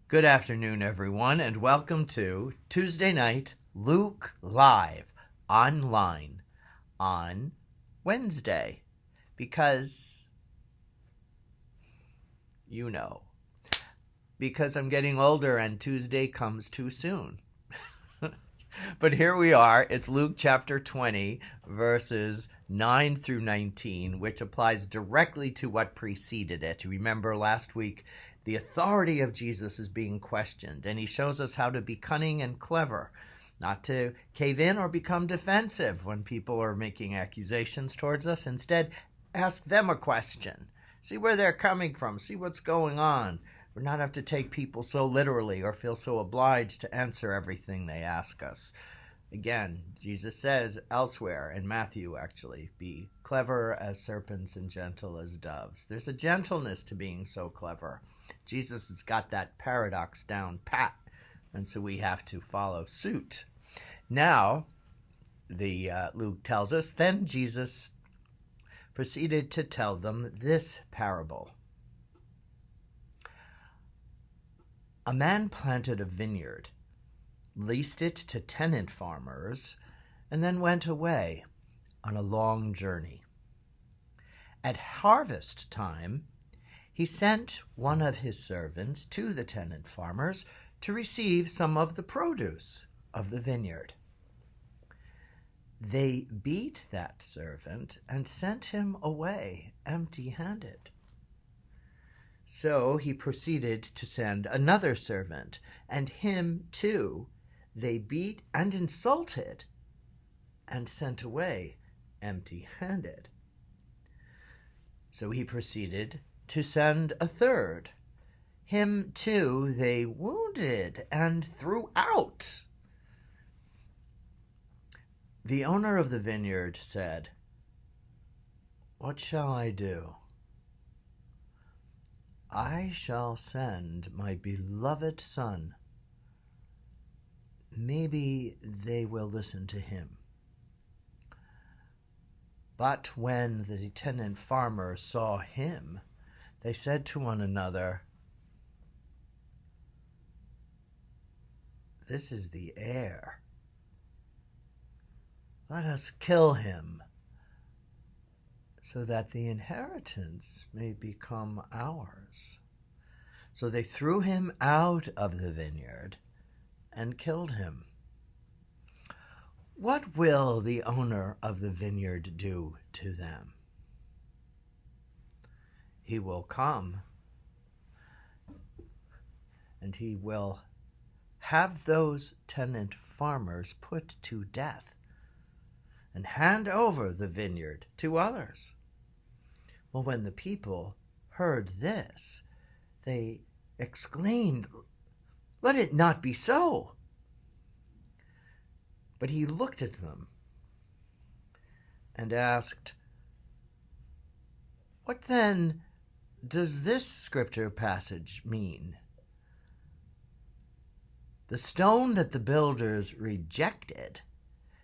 Good afternoon, everyone, and welcome to Tuesday Night Luke Live online on Wednesday, because, because I'm getting older and Tuesday comes too soon. But here we are. It's Luke chapter 20, verses 9 through 19, which applies directly to what preceded it. Remember last week, the authority of Jesus is being questioned, and he shows us how to be cunning and clever, not to cave in or become defensive when people are making accusations towards us. Instead, ask them a question. See where they're coming from. See what's going on. We not have to take people so literally or feel so obliged to answer everything they ask us. Again, Jesus says elsewhere, in Matthew actually, be clever as serpents and gentle as doves. There's a gentleness to being so clever. Jesus has got that paradox down pat, and so we have to follow suit. Now, Luke tells us, then Jesus proceeded to tell them this parable. A man planted a vineyard, leased it to tenant farmers, and then went away on a long journey. At harvest time, he sent one of his servants to the tenant farmers to receive some of the produce of the vineyard. They beat that servant and sent him away empty-handed. So he proceeded to send another servant, and him too they beat and insulted and sent away empty-handed. So he proceeded to send a third. Him too they wounded and threw out. The owner of the vineyard said, "What shall I do? I shall send my beloved son. Maybe they will listen to him." But when the tenant farmers saw him, they said to one another, "This is the heir. Let us kill him, so that the inheritance may become ours." So they threw him out of the vineyard and killed him. What will the owner of the vineyard do to them? He will come, and he will have those tenant farmers put to death and hand over the vineyard to others. Well, when the people heard this, they exclaimed, "Let it not be so." But he looked at them and asked, "What then does this scripture passage mean? The stone that the builders rejected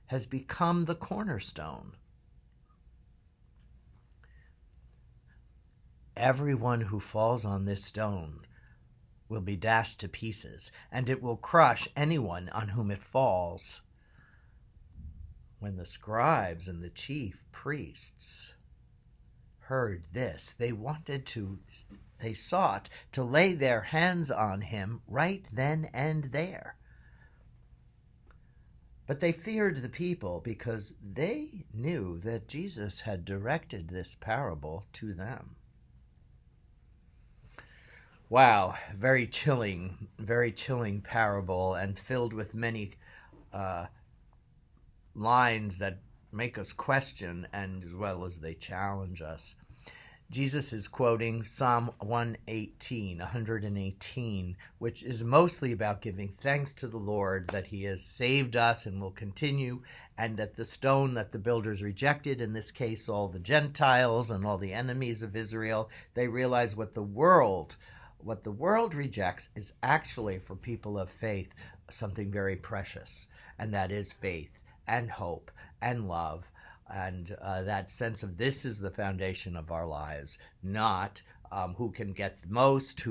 has become the cornerstone. Everyone who falls on this stone will be dashed to pieces, and it will crush anyone on whom it falls." When the scribes and the chief priests heard this, they sought to lay their hands on him right then and there. But they feared the people because they knew that Jesus had directed this parable to them. Wow, very chilling parable, and filled with many lines that make us question, and as well as they challenge us. Jesus is quoting Psalm 118, which is mostly about giving thanks to the Lord that he has saved us and will continue, and that the stone that the builders rejected, in this case all the Gentiles and all the enemies of Israel, they realize what the world rejects is actually, for people of faith, something very precious, and that is faith and hope and love, and that sense of this is the foundation of our lives, not who can get the most, who